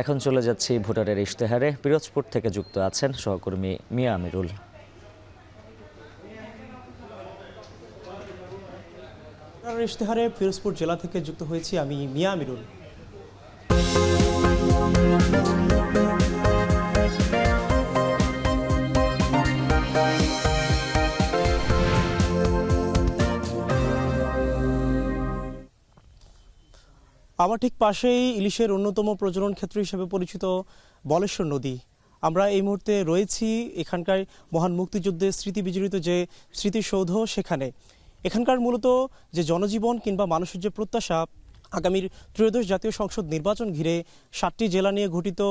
এখন চলে যাচ্ছি ভোটারের ইশতেহারে। পিরোজপুর থেকে যুক্ত আছেন সহকর্মী মিয়া আমিরুল। ইশতেহারে পিরোজপুর জেলা থেকে যুক্ত হয়েছি আমি মিয়া আমিরুল। আমার ঠিক পাশেই ইলিশের অন্যতম প্রজনন ক্ষেত্র হিসেবে পরিচিত বলেশ্বর নদী। আমরা এই মুহূর্তে রয়েছি এখানকার মহান মুক্তিযুদ্ধের স্মৃতি বিজড়িত যে স্মৃতিসৌধ সেখানে। এখানকার মূলত যে জনজীবন কিংবা মানুষের যে প্রত্যাশা, আগামীর ত্রয়োদশ জাতীয় সংসদ নির্বাচন ঘিরে 7টি জেলা নিয়ে গঠিত,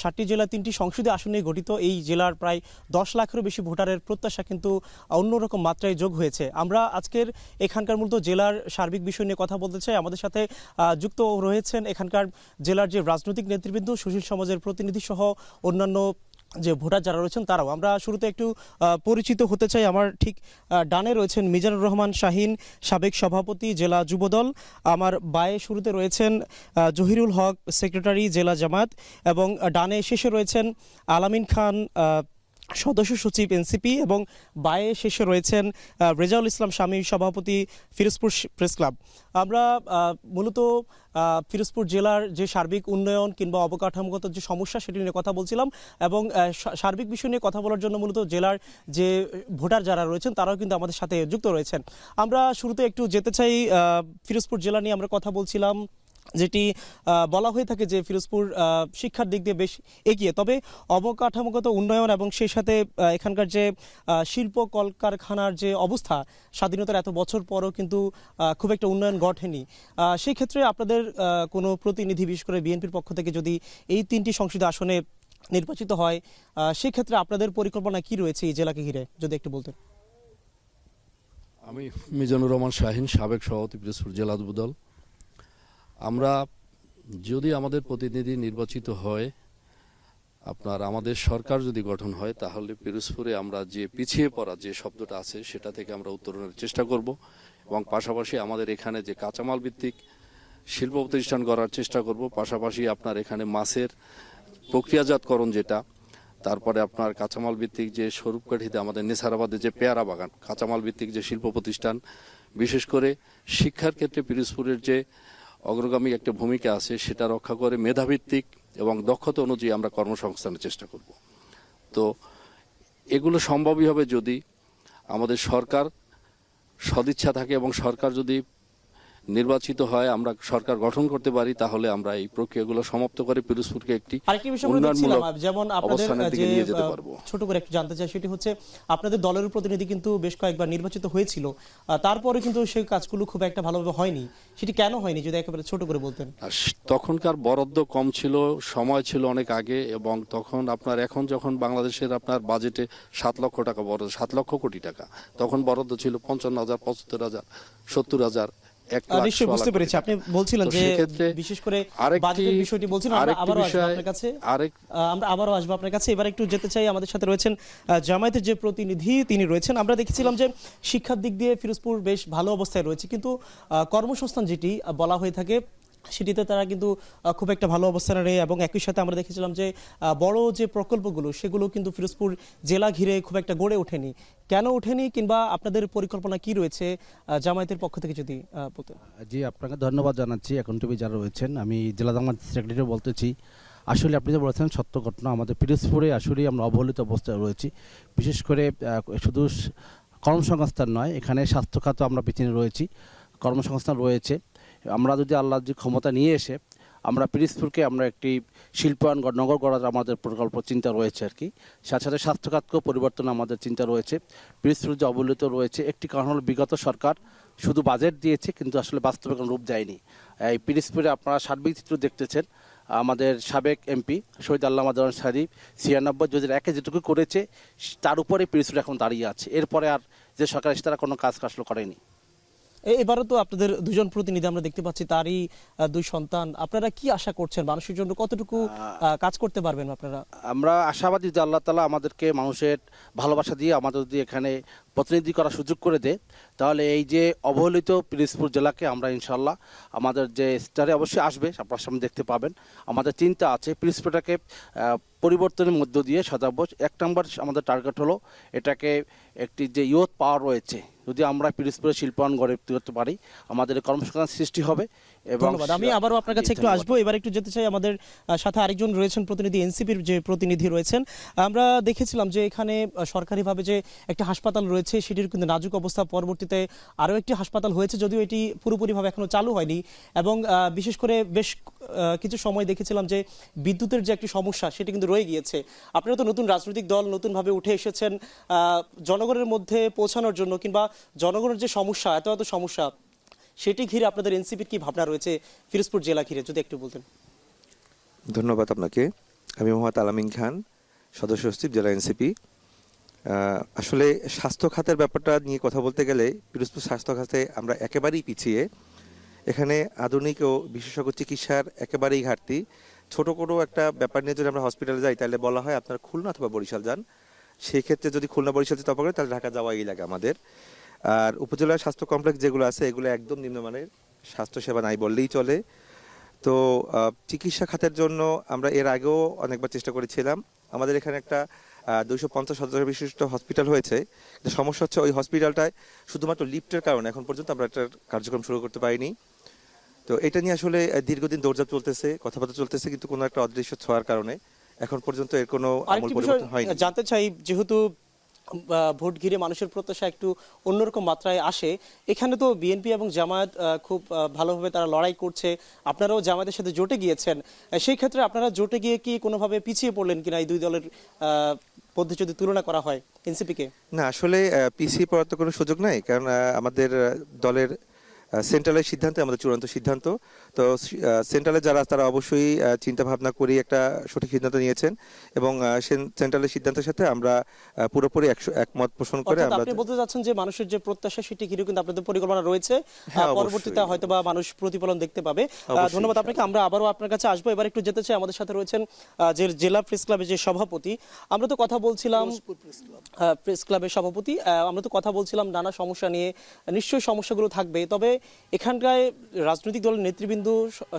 7টি জেলা 3টি সংসদীয় আসন নিয়ে গঠিত এই জেলার প্রায় 10 লাখেরও বেশি ভোটারের প্রত্যাশা কিন্তু অন্যরকম মাত্রায় যোগ হয়েছে। আমরা আজকের এখানকার মূলত জেলার সার্বিক বিষয় নিয়ে কথা বলতে চাই। আমাদের সাথে যুক্ত রয়েছেন এখানকার জেলার যে রাজনৈতিক নেতৃবৃন্দ, সুশীল সমাজের প্রতিনিধি সহ অন্যান্য যে ভোটার যারা রয়েছেন তারাও। আমরা শুরুতে একটু পরিচিত হতে চাই। আমার ঠিক ডানে রয়েছেন মিজানুর রহমান শাহিন, সাবেক সভাপতি জেলা যুবদল। আমার বায়ে শুরুতে রয়েছেন জহিরুল হক, সেক্রেটারি জেলা জামাত, এবং ডানে শেষে রয়েছেন আলামিন খান, সদস্য সচিব এনসিপি, এবং বায়ে শেষে রয়েছেন রেজাউল ইসলাম শামীম, সভাপতি ফিরোজপুর প্রেস ক্লাব। আমরা মূলত ফিরোজপুর জেলার যে সার্বিক উন্নয়ন কিংবা অবকাঠামোগত যে সমস্যা সেটি নিয়ে কথা বলছিলাম, এবং সার্বিক বিষয় নিয়ে কথা বলার জন্য মূলত জেলার যে ভোটার যারা রয়েছেন তারাও কিন্তু আমাদের সাথে যুক্ত রয়েছেন। আমরা শুরুতে একটু যেতে চাই ফিরোজপুর জেলা নিয়ে আমরা কথা বলছিলাম, যেটি বলা হয়ে থাকে যে ফিরোজপুর শিক্ষার দিক দিয়ে বেশ এগিয়ে, তবে অবকাঠামোগত উন্নয়ন এবং সেই সাথে এখানকার যে শিল্প কলকারখানার যে অবস্থা, স্বাধীনতার এত বছর পরও কিন্তু খুব একটা উন্নয়ন ঘটেনি। সেই ক্ষেত্রে আপনাদের কোনো প্রতিনিধি, বিশেষ করে বিএনপির পক্ষ থেকে যদি এই 3টি সংসদীয় আসনে নির্বাচিত হয়, সেই ক্ষেত্রে আপনাদের পরিকল্পনা কি রয়েছে এই জেলাকে ঘিরে, যদি একটু বলতেন। আমি মিজানুর রহমান শাহিন, সাবেক সভাপতি পিরোজপুর জেলা যুবদল। আমরা যদি আমাদের প্রতিনিধি নির্বাচিত হয়, আমাদের সরকার যদি গঠন হয়, তাহলে পিরোজপুরে আমরা যে পিছিয়ে পড়া যে শব্দটা আছে সেটা থেকে আমরা উত্তরণের চেষ্টা করব, এবং পাশাপাশি আমাদের এখানে যে কাঁচামাল ভিত্তিক শিল্প প্রতিষ্ঠান গড়ার চেষ্টা করব। পাশাপাশি এখানে মাছের প্রক্রিয়াজাতকরণ যেটা, তারপরে কাঁচামাল ভিত্তিক যে স্বরূপকাঠিতে আমাদের নেসারাবাদে যে পেয়ারা বাগান, কাঁচামাল ভিত্তিক যে শিল্প প্রতিষ্ঠান, বিশেষ করে শিক্ষার ক্ষেত্রে পিরোজপুরের যে অগ্রগামী একটা ভূমিকা আছে সেটা রক্ষা করে মেধাভিত্তিক এবং দক্ষতা অনুযায়ী আমরা কর্মসংস্থানের চেষ্টা করব। তো এগুলো সম্ভবই হবে যদি আমাদের সরকার সদিচ্ছা থাকে এবং সরকার যদি নির্বাচিত হয়, আমরা সরকার গঠন করতে পারি, তাহলে আমরা এই প্রক্রিয়াগুলো সমাপ্ত করে পিরোজপুরকে একটি উন্নয়নমূলক অবস্থানের দিকে নিয়ে যেতে পারবো। ছোট করে একটু জানতে চাই, সেটি হচ্ছে আপনাদের দলের প্রতিনিধি কিন্তু বেশ কয়েকবার নির্বাচিত হয়েছিল, তারপরে কিন্তু সেই কাজগুলো খুব একটা ভালোভাবে হয়নি। সেটি কেন হয়নি, যদি একেবারে ছোট করে বলতেন। তখনকার বরাদ্দ কম ছিল, সময় ছিল অনেক আগে, এবং তখন এখন যখন বাংলাদেশের বাজেটে 7 লক্ষ টাকা বরাদ্দ, 7 লক্ষ কোটি টাকা, তখন বরাদ্দ ছিল 55,000, 75,000, 70,000। নিশ্চয়ই বুঝতে পেরেছি। আপনি বলছিলেন যে বিশেষ করে বাজেটের বিষয়টি বলছিলেন। আমরা আবারও আসবো আপনার কাছে। এবার একটু যেতে চাই, আমাদের সাথে রয়েছেন জামায়াতের যে প্রতিনিধি, তিনি রয়েছেন। আমরা দেখেছিলাম যে শিক্ষার দিক দিয়ে ফিরোজপুর বেশ ভালো অবস্থায় রয়েছে, কিন্তু কর্মসংস্থান যেটি বলা হয়ে থাকে সেটিতে তারা কিন্তু খুব একটা ভালো অবস্থানে নেই, এবং একই সাথে আমরা দেখেছিলাম যে বড় যে প্রকল্পগুলো সেগুলো কিন্তু ফিরোজপুর জেলা ঘিরে খুব একটা গড়ে ওঠেনি। কেন ওঠেনি, কিংবা আপনাদের পরিকল্পনা কি রয়েছে জামায়াতের পক্ষ থেকে যদি বলতেন। জি, আপনাকে ধন্যবাদ জানাচ্ছি। এখন টিভি যারা রয়েছেন, আমি জেলা জামায়াত সেক্রেটারি বলতেছি। আসলে আপনি যে বলেছেন সত্য ঘটনা, আমাদের পিরোজপুরে আসলে আমরা অবহেলিত অবস্থায় রয়েছি। বিশেষ করে শুধু কর্মসংস্থান নয়, এখানে স্বাস্থ্য খাতে আমরা পিছনে রয়েছি, কর্মসংস্থান রয়েছে। আমরা যদি আল্লাহ যে ক্ষমতা নিয়ে এসে আমরা পিরোজপুরকে আমরা একটি শিল্পায়ন নগর গড়ার আমাদের প্রকল্প চিন্তা রয়েছে আর কি। সাথে সাথে স্বাস্থ্যখাতকেও পরিবর্তন আমাদের চিন্তা রয়েছে। পিরোজপুর যে অবহেলিত রয়েছে, একটি কারণ হলো বিগত সরকার শুধু বাজেট দিয়েছে, কিন্তু আসলে বাস্তবে কোনো রূপ দেয়নি। এই পিরোজপুরে আপনারা সার্বিক চিত্র দেখতেছেন। আমাদের সাবেক এমপি শহীদ আল্লামা দেওয়ান সাহেব 96 2001 যেটুকু করেছে তার উপরে পিরোজপুর এখন দাঁড়িয়ে আছে। এরপরে আর যে সরকার এসে তারা কোনো কাজ আসলে করেনি। এবারও তো আপনাদের দুজন প্রতিনিধি আমরা দেখতে পাচ্ছি, তারই দুই সন্তান। আপনারা কি আশা করছেন, মানুষের জন্য কতটুকু কাজ করতে পারবেন আপনারা? আমরা আশাবাদী যে আল্লাহ তাআলা আমাদেরকে মানুষের ভালোবাসা দিয়ে আমাদের যদি এখানে প্রতিনিধি করার সুযোগ করে দেয়, তাহলে এই যে অবহেলিত পিরোজপুর জেলাকে আমরা ইনশাল্লাহ আমাদের যে স্টারে অবশ্যই আসবে, আপনার সামনে দেখতে পাবেন। আমাদের চিন্তা আছে পিরোজপুরটাকে পরিবর্তনের মধ্য দিয়ে সাজাবো। 1 নম্বর আমাদের টার্গেট হলো এটাকে একটি যে ইয়ুথ পাওয়ার রয়েছে, যদি আমরা পিরোজপুরের শিল্পায়ন গড়ে তুলতে পারি, আমাদের কর্মসংস্থান সৃষ্টি হবে। এবং ধন্যবাদ। আমি আবারও আপনার কাছে একটু আসবো, এবার একটু যেতে চাই আমাদের সাথে আরেকজন রয়েছেন প্রতিনিধি, এনসিপির যে প্রতিনিধি রয়েছেন। আমরা দেখেছিলাম যে এখানে সরকারিভাবে যে একটা হাসপাতাল রয়েছে সেটির কিন্তু নাজুক অবস্থা, পরবর্তীতে আরও একটি হাসপাতাল হয়েছে, যদিও এটি পুরোপুরিভাবে এখনো চালু হয়নি। এবং বিশেষ করে বেশ কিছু সময় দেখেছিলাম যে বিদ্যুতের যে একটি সমস্যা সেটি কিন্তু রয়ে গিয়েছে। আপনারা তো নতুন রাজনৈতিক দল, নতুনভাবে উঠে এসেছেন জনগণের মধ্যে পৌঁছানোর জন্য, কিংবা জনগণের যে সমস্যা, এত সমস্যা, সেটি ঘিরে আপনাদের এনসিপির কি ভাবনা রয়েছে ফিরোজপুর জেলা ঘিরে, যদি একটু বলতেন। ধন্যবাদ আপনাকে। আমি মোহাম্মদ আলামিন খান, সদস্য সচিব জেলা এনসিপি। আসলে স্বাস্থ্য খাতের ব্যাপারটা নিয়ে কথা বলতে গেলে পিরোজপুর স্বাস্থ্য খাতে আমরা একেবারেই পিছিয়ে। এখানে আধুনিক ও বিশেষজ্ঞ চিকিৎসার একেবারেই ঘাটতি। ছোট কোনো একটা ব্যাপার নিয়ে যদি আমরা হসপিটালে যাই, তাহলে বলা হয় আপনারা খুলনা অথবা বরিশাল যান। সেই ক্ষেত্রে যদি খুলনা বরিশাল যেতে পারে, তাহলে ঢাকা যাওয়াই লাগে আমাদের। আর উপজেলার স্বাস্থ্য কমপ্লেক্স যেগুলো আছে, এগুলো একদম নিম্নমানের, স্বাস্থ্যসেবা নাই বললেই চলে। তো চিকিৎসা খাতের জন্য আমরা এর আগেও অনেকবার চেষ্টা করেছিলাম। আমাদের এখানে একটা 250 শয্যা বিশিষ্ট হসপিটাল হয়েছে। কিন্তু সমস্যা হচ্ছে ওই হসপিটালটায় শুধুমাত্র লিফটের কারণে এখন পর্যন্ত আমরা একটা কার্যক্রম শুরু করতে পারিনি। তো এটা নিয়ে আসলে দীর্ঘদিন দৌড়ঝাঁপ চলতেছে, কথাবার্তা চলতেছে, কিন্তু কোনো একটা অদৃশ্য ছোঁয়ার কারণে এখন পর্যন্ত এর কোনো আমূল পরিবর্তন হয়নি। জানতে চাই, যেহেতু ভোট ঘিরে মানুষের প্রত্যাশা একটু অন্যরকম মাত্রায় আসে, এখানে তো বিএনপি এবং জামায়াত খুব ভালোভাবে তারা লড়াই করছে, আপনারাও জামায়াতের সাথে জোটে গিয়েছেন। সেই ক্ষেত্রে আপনারা জোটে গিয়ে কি কোনোভাবে পিছিয়ে পড়লেন কিনা এই দুই দলের মধ্যে যদি তুলনা করা হয় এনসিপিকে? না, আসলে পিছিয়ে পড়ার তো কোনো সুযোগ নাই, কারণ আমাদের দলের সেন্ট্রালের সিদ্ধান্ত আমাদের চূড়ান্ত সিদ্ধান্ত। তো সেন্ট্রালে যারা, তারা অবশ্যই চিন্তা ভাবনা করে একটা সঠিক সিদ্ধান্ত নিয়েছেন, এবং সেন্ট্রালের সিদ্ধান্তের সাথে আমরা পুরোপুরি একমত পোষণ করে আমরা। আপনি বলতে চাচ্ছেন যে মানুষের যে প্রত্যাশা সেটি ঘিরে কিন্তু আপনাদের পরিকল্পনা রয়েছে, পরবর্তীতে হয়তো বা মানুষ প্রতিফলন দেখতে পাবে। ধন্যবাদ আপনাকে। আমরা আবারও আপনার কাছে আসবো। এবার একটু যেতে চাই, আমাদের সাথে রয়েছেন যে জেলা প্রেস ক্লাবের যে সভাপতি। আমরা তো কথা বলছিলাম, প্রেস ক্লাবের সভাপতি, আমরা তো কথা বলছিলাম নানা সমস্যা নিয়ে, নিশ্চয়ই সমস্যাগুলো থাকবে। তবে এখানকার রাজনৈতিক দলের নেতৃবৃন্দ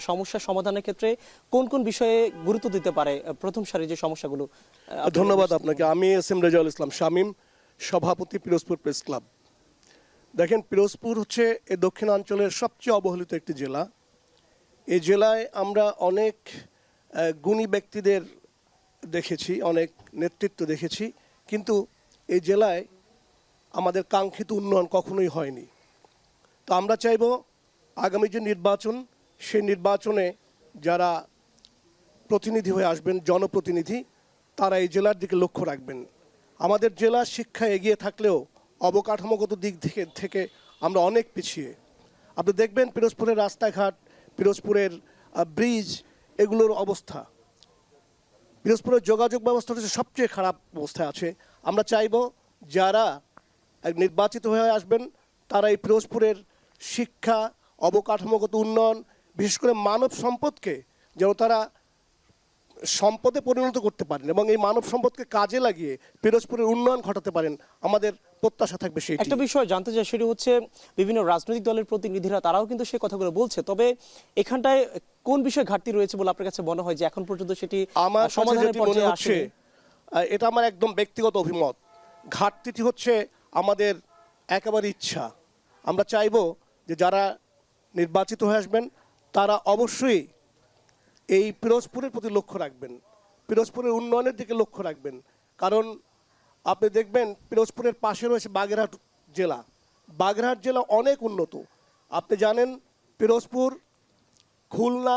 সমস্যা সমাধানের ক্ষেত্রে কোন কোন বিষয়ে গুরুত্ব দিতে পারে, প্রথম সারির যে সমস্যাগুলো? ধন্যবাদ আপনাকে। আমি এস.এম. রেজাউল ইসলাম শামীম, সভাপতি পিরোজপুর প্রেস ক্লাব। দেখেন, পিরোজপুর হচ্ছে এই দক্ষিণাঞ্চলের সবচেয়ে অবহেলিত একটি জেলা। এই জেলায় আমরা অনেক গুণী ব্যক্তিদের দেখেছি, অনেক নেতৃত্ব দেখেছি, কিন্তু এই জেলায় আমাদের কাঙ্ক্ষিত উন্নয়ন কখনোই হয়নি। তো আমরা চাইব আগামী যে নির্বাচন, সেই নির্বাচনে যারা প্রতিনিধি হয়ে আসবেন, জনপ্রতিনিধি, তারা এই জেলার দিকে লক্ষ্য রাখবেন। আমাদের জেলা শিক্ষা এগিয়ে থাকলেও অবকাঠামোগত দিক থেকে আমরা অনেক পিছিয়ে। আপনি দেখবেন পিরোজপুরের রাস্তাঘাট, পিরোজপুরের ব্রিজ, এগুলোর অবস্থা, পিরোজপুরের যোগাযোগ ব্যবস্থা হচ্ছে সবচেয়ে খারাপ অবস্থায় আছে। আমরা চাইব যারা নির্বাচিত হয়ে আসবেন, তারা এই পিরোজপুরের শিক্ষা, অবকাঠামোগত উন্নয়ন, বিশেষ করে মানব সম্পদকে যেন তারা সম্পদে পরিণত করতে পারেন এবং এই মানব সম্পদকে কাজে লাগিয়ে পিরোজপুরের উন্নয়ন ঘটাতে পারেন। আমাদের প্রত্যাশা থাকবে সেই। একটা বিষয় জানতে চাই, সেটি হচ্ছে বিভিন্ন রাজনৈতিক দলের প্রতিনিধিরা তারাও কিন্তু সেই কথাগুলো বলছে, তবে এখানটায় কোন বিষয় ঘাটতি রয়েছে বলে আপনার কাছে মনে হয় যে এখন পর্যন্ত সেটি আমার সমাধানের পর্যায়ে আসছে? এটা আমার একদম ব্যক্তিগত অভিমত। ঘাটতিটি হচ্ছে আমাদের একেবারে ইচ্ছা। আমরা চাইব যে যারা নির্বাচিত হয়ে আসবেন, তারা অবশ্যই এই পিরোজপুরের প্রতি লক্ষ্য রাখবেন, পিরোজপুরের উন্নয়নের দিকে লক্ষ্য রাখবেন। কারণ আপনি দেখবেন পিরোজপুরের পাশে রয়েছে বাগেরহাট জেলা। বাগেরহাট জেলা অনেক উন্নত। আপনি জানেন পিরোজপুর, খুলনা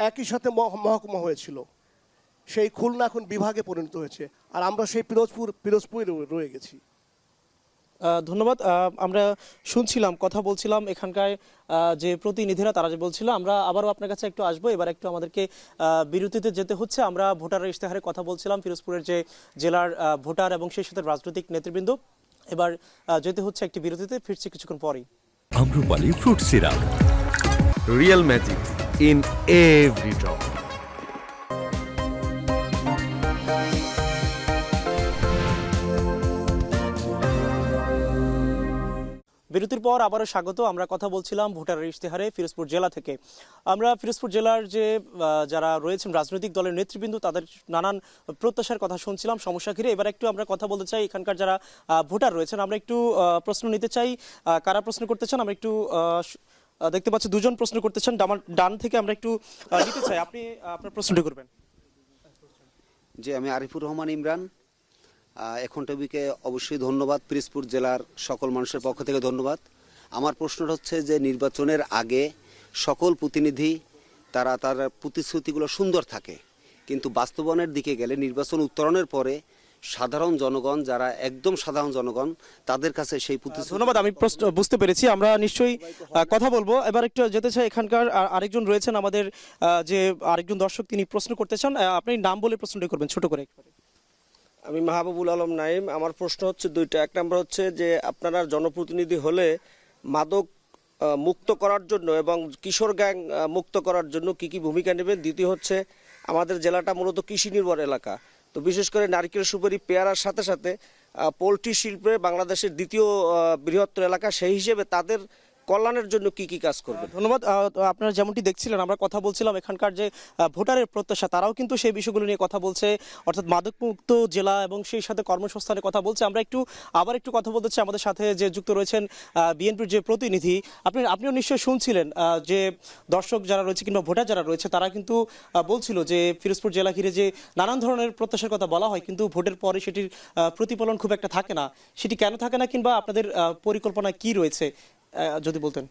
একই সাথে মহকুমা হয়েছিল, সেই খুলনা এখন বিভাগে পরিণত হয়েছে, আর আমরা সেই পিরোজপুরে রয়ে গেছি। ধন্যবাদ। আমরা শুনছিলাম, কথা বলছিলাম এখানকার যে প্রতিনিধিরা, তারা যে বলছিল। আমরা আবারও আপনার কাছে একটু আসবো। এবার একটু আমাদেরকে বিরতিতে যেতে হচ্ছে। আমরা ভোটারের ইশতেহারে কথা বলছিলাম, ফিরোজপুরের যে জেলার ভোটার এবং সেই সাথে রাজনৈতিক নেতৃবৃন্দ। এবার যেতে হচ্ছে একটি বিরতিতে, ফিরছি কিছুক্ষণ পরেই। Amrapali fruit syrup, real magic in every drop. বিরতির পর আবারও স্বাগত। আমরা কথা বলছিলাম ভোটারের ইশতেহারে ফিরোজপুর জেলা থেকে। আমরা ফিরোজপুর জেলার যে যারা রয়েছেন রাজনৈতিক দলের নেতৃবৃন্দ, তাদের নানান প্রত্যাশার কথা শুনছিলাম সমস্যা ঘিরে। এবার একটু আমরা কথা বলতে চাই এখানকার যারা ভোটার রয়েছেন। আমরা একটু প্রশ্ন নিতে চাই। কারা প্রশ্ন করতে চান? আমরা একটু দেখতে পাচ্ছি দুজন প্রশ্ন করতে চান। ডান থেকে আমরা একটু নিতে চাই। আপনি আপনার প্রশ্নটি করবেন। জি, আমি আরিফুর রহমান ইমরান। এখন টবিকে অবশ্যই ধন্যবাদ, পিরোজপুর জেলার সকল মানুষের পক্ষ থেকে ধন্যবাদ। আমার প্রশ্নটা হচ্ছে যে নির্বাচনের আগে সকল প্রতিনিধি তার প্রতিশ্রুতিগুলো সুন্দর থাকে, কিন্তু বাস্তবায়নের দিকে গেলে নির্বাচন উত্তরণের পরে সাধারণ জনগণ, যারা একদম সাধারণ জনগণ, তাদের কাছে সেই প্রতিশ্রুতি। ধন্যবাদ, আমি প্রশ্ন বুঝতে পেরেছি। আমরা নিশ্চয়ই কথা বলবো। এবার একটু যেতে চাই, এখানকার আরেকজন রয়েছেন আমাদের যে আরেকজন দর্শক, তিনি প্রশ্ন করতে চান। আপনি নাম বলে প্রশ্নটি করবেন ছোট করে। আমি মাহবুবুল আলম নাইম। আমার প্রশ্ন হচ্ছে দুইটা। এক নম্বর হচ্ছে যে আপনারা জনপ্রতিনিধি হলে মাদক মুক্ত করার জন্য এবং কিশোর গ্যাং মুক্ত করার জন্য কি কি ভূমিকা নেবেন। দ্বিতীয় হচ্ছে আমাদের জেলাটা মূলত কৃষি নির্ভর এলাকা, তো বিশেষ করে নারকেল, সুপারি, পেয়ারার সাথে সাথে পোলট্রি শিল্পে বাংলাদেশের দ্বিতীয় বৃহত্তর এলাকা, সেই হিসেবে তাদের কল্যাণের জন্য কি কি কাজ করবেন। ধন্যবাদ। আপনারা যেমনটি দেখছিলেন, আমরা কথা বলছিলাম এখানকার যে ভোটারের প্রত্যাশা, তারাও কিন্তু সেই বিষয়গুলো নিয়ে কথা বলছে, অর্থাৎ মাদকমুক্ত জেলা এবং সেই সাথে কর্মসংস্থানের কথা বলছে। আমরা আবার একটু কথা বলতে চাই। আমাদের সাথে যে যুক্ত রয়েছেন বিএনপির যে প্রতিনিধি, আপনিও নিশ্চয়ই শুনছিলেন যে দর্শক যারা রয়েছে কিংবা ভোটার যারা রয়েছে, তারা কিন্তু বলছিল যে ফিরোজপুর জেলা ঘিরে যে নানান ধরনের প্রত্যাশার কথা বলা হয়, কিন্তু ভোটের পরে সেটির প্রতিফলন খুব একটা থাকে না। সেটি কেন থাকে না, কিংবা আপনাদের পরিকল্পনা কি রয়েছে যদি বলতেন।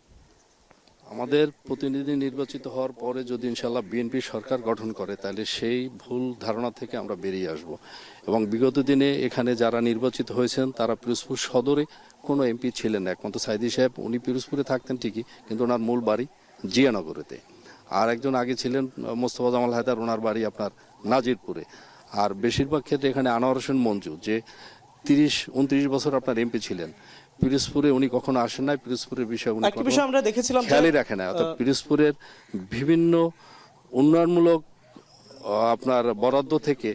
আমাদের প্রতিনিধি নির্বাচিত হওয়ার পরে যদি ইনশাল্লাহ বিএনপি সরকার গঠন করে, তাহলে সেই ভুল ধারণা থেকে আমরা বেরিয়ে আসব। এবং বিগত দিনে এখানে যারা নির্বাচিত হয়েছেন তারা পিরোজপুর সদরে কোনো এমপি ছিলেন না। একমাত্র সাইদি সাহেব, উনি পিরোজপুরে থাকতেন ঠিকই, কিন্তু ওনার মূল বাড়ি জিয়ানগরেতে। আর একজন আগে ছিলেন মোস্তফা জামাল হায়দার, ওনার বাড়ি আপনার নাজিরপুরে। আর বেশিরভাগ ক্ষেত্রে এখানে আনোয়ার হোসেন মঞ্জু, যে 30-29 বছর আপনার এমপি ছিলেন, পিরোজপুরে উনি কখনো আসেন নাই। পিরোজপুরের বিষয়ে উনি একটা বিষয় আমরা দেখেছিলাম, খেয়ালই রাখেন না। অর্থাৎ পিরোজপুরের বিভিন্ন উন্নয়নমূলক আপনার বরাদ্দ থেকে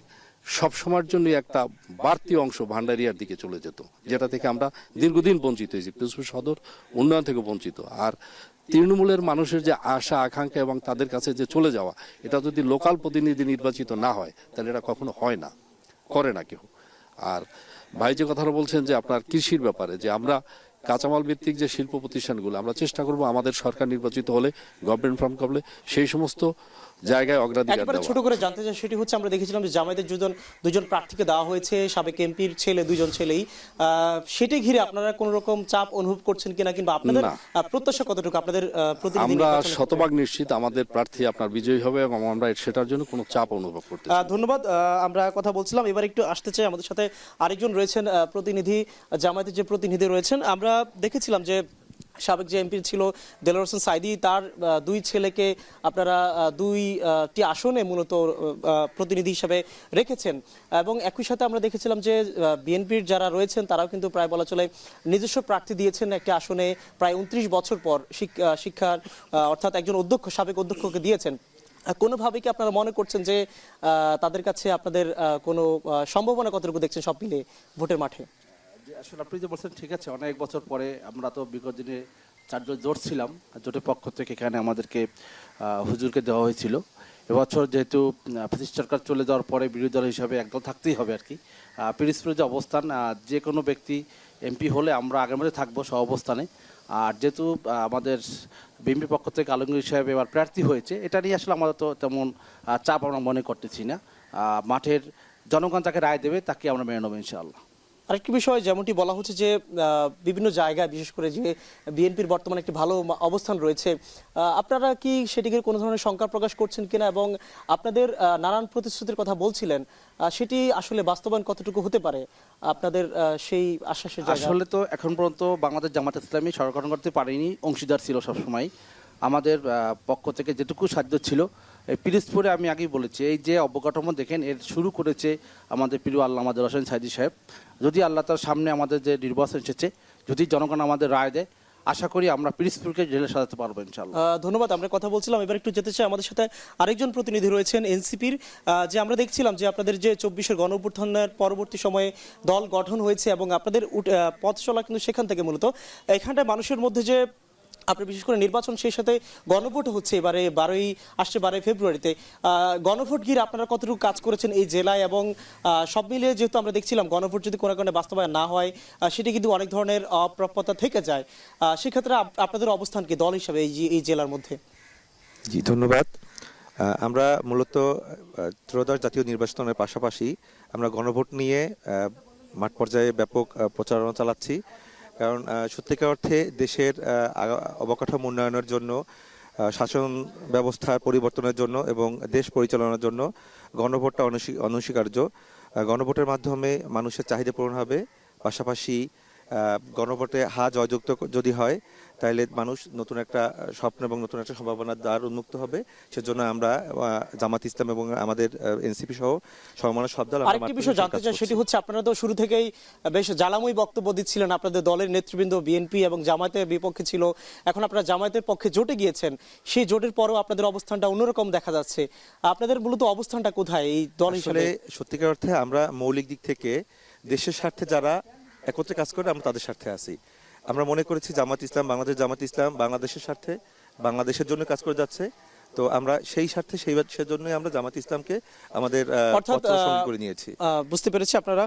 সবসময়ের জন্য একটা বাড়তি অংশ ভান্ডারিয়ার দিকে চলে যেত, যেটা থেকে আমরা দীর্ঘদিন বঞ্চিত হয়েছি। পিরোজপুর সদর উন্নয়ন থেকে বঞ্চিত। আর তৃণমূলের মানুষের যে আশা আকাঙ্ক্ষা এবং তাদের কাছে যে চলে যাওয়া, এটা যদি লোকাল প্রতিনিধি নির্বাচিত না হয়, তাহলে এটা কখনো হয় না, করে না কেউ। আর ভাই যে কথাটা বলছেন যে আপনার কৃষির ব্যাপারে, যে আমরা কাঁচামাল ভিত্তিক যে শিল্প প্রতিষ্ঠানগুলো, আমরা চেষ্টা করব আমাদের সরকার নির্বাচিত হলে, গভর্নমেন্ট ফর্ম করলে সেই সমস্ত জায়গায় অগ্রাধিকার দেওয়া। ছোট করে জানতে চাই, সেটি হচ্ছে আমরা দেখেছিলাম যে জামায়াতের দুজন প্রার্থীকে দেওয়া হয়েছে, সাবেক এমপির ছেলে, দুজন ছেলেই। সেটি ঘিরে আপনারা কোন রকম চাপ অনুভব করছেন কিনা, কিংবা আপনাদের প্রত্যাশা কতটুকু আপনাদের প্রতিনিধি? আমরা শতভাগ নিশ্চিত আমাদের প্রার্থী আপনার বিজয়ী হবে এবং আমরা সেটার জন্য কোনো চাপ অনুভব করতে। ধন্যবাদ। আমরা কথা বলছিলাম, এবার একটু আসতে চাই। আমাদের সাথে আরেকজন রয়েছেন প্রতিনিধি, জামায়াতের যে প্রতিনিধি রয়েছেন। আমরা দেখেছিলাম যে সাবেক যে এমপি ছিল দেলোয়ার হোসেন সাইদি, তার দুই ছেলেকে আপনারা দুইটি আসনে মূলত প্রতিনিধি হিসেবে রেখেছেন। এবং একই সাথে আমরা দেখেছিলাম যে বিএনপির যারা রয়েছেন তারাও কিন্তু প্রায় বলা চলে নিজস্ব প্রার্থী দিয়েছেন একটি আসনে, প্রায় 29 বছর পর শিক্ষার, অর্থাৎ একজন সাবেক অধ্যক্ষকে দিয়েছেন। কোনোভাবে কি আপনারা মনে করছেন যে তাদের কাছে আপনাদের কোনো সম্ভাবনা কতটুকু দেখছেন সব মিলে ভোটের মাঠে? আসলে আপনি যে বলছেন ঠিক আছে, অনেক বছর পরে আমরা তো বিগত দিনে 4 জন জোট ছিলাম, জোটের পক্ষ থেকে এখানে আমাদেরকে হুজুরকে দেওয়া হয়েছিল। এবছর যেহেতু ব্রিটিশ সরকার চলে যাওয়ার পরে বিরোধী দল হিসাবে একদল থাকতেই হবে আর কি। পিরোজপুরের যে অবস্থান, যে কোনো ব্যক্তি এমপি হলে আমরা আগের মধ্যে থাকবো সহ অবস্থানে। আর যেহেতু আমাদের বিএনপি পক্ষ থেকে আলমগীর সাহেব এবার প্রার্থী হয়েছে, এটা নিয়ে আসলে আমাদের তো তেমন চাপ আমরা মনে করতেছি না। মাঠের জনগণ যাকে রায় দেবে তাকে আমরা মেনে নেবো ইনশাআল্লাহ। আরেকটি বিষয় যেমনটি বলা হচ্ছে যে বিভিন্ন জায়গায়, বিশেষ করে যে বিএনপির বর্তমানে একটি ভালো অবস্থান রয়েছে, আপনারা কি সেটিকে কোনো ধরনের শঙ্কা প্রকাশ করছেন কিনা, এবং আপনাদের নানান প্রতিশ্রুতির কথা বলছিলেন, সেটি আসলে বাস্তবায়ন কতটুকু হতে পারে আপনাদের সেই আশ্বাসের জায়গা? আসলে তো এখন পর্যন্ত বাংলাদেশ জামাত ইসলামী সরকার গঠন করতে পারেনি, অংশীদার ছিল সবসময়। আমাদের পক্ষ থেকে যেটুকু সাহায্য ছিল, পিরোজপুরে আমি আগেই বলেছি, এই যে অবকাঠামো দেখেন, এর শুরু করেছে আমাদের প্রিয় আল্লামা দেলোয়ার হোসেন সাইদি সাহেব। যদি আল্লাহ তার সামনে আমাদের যে নির্বাচন এসেছে, যদি জনগণ আমাদের রায় দেয়, আশা করি আমরা পিরোজপুরকে জেলে সাজাতে পারবো ইনশাল্লাহ। ধন্যবাদ। আমরা কথা বলছিলাম, এবার একটু যেতে চাই, আমাদের সাথে আরেকজন প্রতিনিধি রয়েছেন এনসিপির, যে আমরা দেখছিলাম যে আপনাদের যে 24-এর গণঅভ্যুত্থানের পরবর্তী সময়ে দল গঠন হয়েছে এবং আপনাদের পথ চলা কিন্তু সেখান থেকে মূলত এখানটায় মানুষের মধ্যে যে আপনার বিশেষ করে নির্বাচন, সেই সাথে গণভোট হচ্ছে এবারে 12 ফেব্রুয়ারিতে। গণভোট ঘিরে আপনারা কতটুকু কাজ করেছেন এই জেলায়, এবং সব মিলিয়ে যেহেতু আমরা দেখছিলাম গণভোট যদি কোনো কারণে বাস্তবায়ন না হয় সেটি কিন্তু অনেক ধরনের অপ্রাপ্যতা থেকে যায়, সেক্ষেত্রে আপনাদের অবস্থান কি দল হিসাবে এই জেলার মধ্যে? জি ধন্যবাদ। আমরা মূলত ত্রয়োদশ জাতীয় নির্বাচনের পাশাপাশি আমরা গণভোট নিয়ে মাঠ পর্যায়ে ব্যাপক প্রচারণা চালাচ্ছি, কারণ সত্যিকার অর্থে দেশের অবকাঠামো উন্নয়নের জন্য, শাসন ব্যবস্থার পরিবর্তনের জন্য এবং দেশ পরিচালনার জন্য গণভোটটা অনস্বীকার্য। গণভোটের মাধ্যমে মানুষের চাহিদা পূরণ হবে, পাশাপাশি গণভোটে জয়যুক্ত যদি হয় তাহলে মানুষ নতুন একটা স্বপ্ন এবং নতুন একটা সম্ভাবনার দ্বার উন্মুক্ত হবে। সেজন্য আমরা জামাত ইসলাম এবং আমাদের এনসিপি সহ সমমনা সব দল আরেকটি বিষয় জানতে চাই, সেটি হচ্ছে আপনারা তো শুরু থেকেই বেশ জ্বালাময়ী বক্তব্য দিচ্ছিলেন, আপনাদের দলের নেতৃবৃন্দ বিএনপি এবং জামায়াতের বিপক্ষে ছিল, এখন আপনারা জামায়াতের পক্ষে জোটে গিয়েছেন, সেই জোটের পরেও আপনাদের অবস্থানটা অন্যরকম দেখা যাচ্ছে। আপনাদের মূলত অবস্থানটা কোথায় এই দল হিসেবে? সত্যিকার অর্থে আমরা মৌলিক দিক থেকে দেশের স্বার্থে যারা একত্রে কাজ করে আমরা তাদের স্বার্থে আছি। আমরা মনে করেছি জামাত ইসলাম বাংলাদেশের স্বার্থে, বাংলাদেশের জন্য কাজ করে যাচ্ছে, তো আমরা সেই স্বার্থে সেজন্যই আমরা জামাত ইসলামকে আমাদের পথসঙ্গী করে নিয়েছি। বুঝতে পেরেছি আপনারা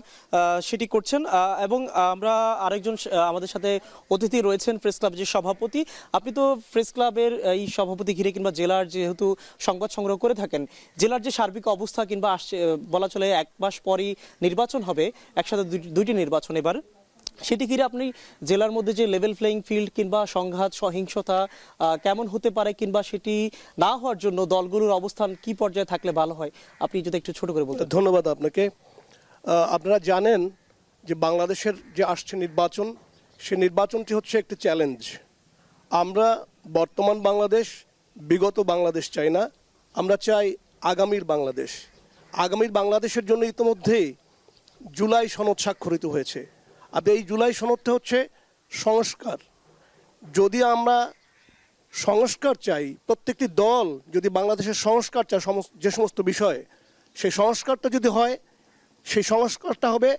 সেটি করছেন। এবং আমরা আরেকজন আমাদের সাথে অতিথি রয়েছেন, প্রেস ক্লাব যে সভাপতি। আপনি তো প্রেস ক্লাবের এই সভাপতি ঘিরে কিংবা জেলার যেহেতু সংবাদ সংগ্রহ করে থাকেন, জেলার যে সার্বিক অবস্থা কিংবা আসছে বলা চলে 1 মাস পরই নির্বাচন হবে, একসাথে দুইটি নির্বাচন এবার, সেটি ঘিরে আপনি জেলার মধ্যে যে লেভেল প্লেইং ফিল্ড কিংবা সংঘাত সহিংসতা কেমন হতে পারে, কিংবা সেটি না হওয়ার জন্য দলগুলোর অবস্থান কি পর্যায়ে থাকলে ভালো হয়, আপনি যদি একটু ছোট করে বলতেন। ধন্যবাদ আপনাকে। আপনারা জানেন যে বাংলাদেশের যে আসছে নির্বাচন, সেই নির্বাচনটি হচ্ছে একটি চ্যালেঞ্জ। আমরা বর্তমান বাংলাদেশ, বিগত বাংলাদেশ চাই না, আমরা চাই আগামীর বাংলাদেশ। আগামীর বাংলাদেশের জন্য ইতিমধ্যেই জুলাই সনদ স্বাক্ষরিত হয়েছে। আর এই জুলাই সনদটা হচ্ছে সংস্কার। যদি আমরা সংস্কার চাই, প্রত্যেকটি দল যদি বাংলাদেশের সংস্কার চায়, যে সমস্ত বিষয়ে, সেই সংস্কারটা যদি হয়, সেই সংস্কারটা হবে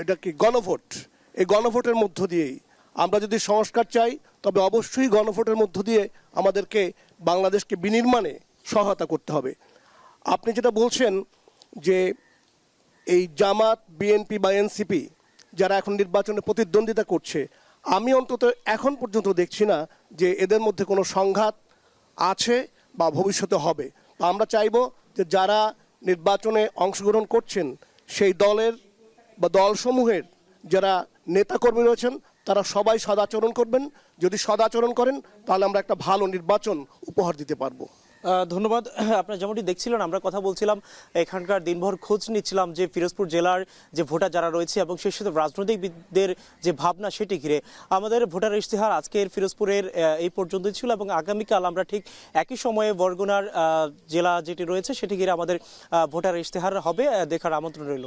এটা কি গণভোট। এই গণভোটের মধ্য দিয়েই আমরা যদি সংস্কার চাই, তবে অবশ্যই গণভোটের মধ্য দিয়ে আমাদেরকে বাংলাদেশকে বিনির্মাণে সহায়তা করতে হবে। আপনি যেটা বলছেন যে এই জামাত, বিএনপি বা এনসিপি যারা এখন নির্বাচনে প্রতিদ্বন্দ্বিতা করছে, আমি অন্তত এখন পর্যন্ত দেখছি না যে এদের মধ্যে কোনো সংঘাত আছে বা ভবিষ্যতে হবে। তো আমরা চাইব যে যারা নির্বাচনে অংশগ্রহণ করছেন, সেই দলের বা দলসমূহের যারা নেতাকর্মী রয়েছেন, তারা সবাই সদাচরণ করবেন। যদি সদাচরণ করেন তাহলে আমরা একটা ভালো নির্বাচন উপহার দিতে পারবো। ধন্যবাদ। আপনারা যেমনটি দেখছিলেন, আমরা কথা বলছিলাম, এখানকার দিনভর খোঁজ নিচ্ছিলাম যে ফিরোজপুর জেলার যে ভোটার যারা রয়েছে এবং সেই সাথে রাজনৈতিকবিদদের যে ভাবনা সেটি ঘিরে। আমাদের ভোটার ইশতেহার আজকের ফিরোজপুরের এই পর্যন্তই ছিল, এবং আগামীকাল আমরা ঠিক একই সময়ে বরগুনার জেলা যেটি রয়েছে সেটি ঘিরে আমাদের ভোটার ইশতেহার হবে, দেখার আমন্ত্রণ রইল।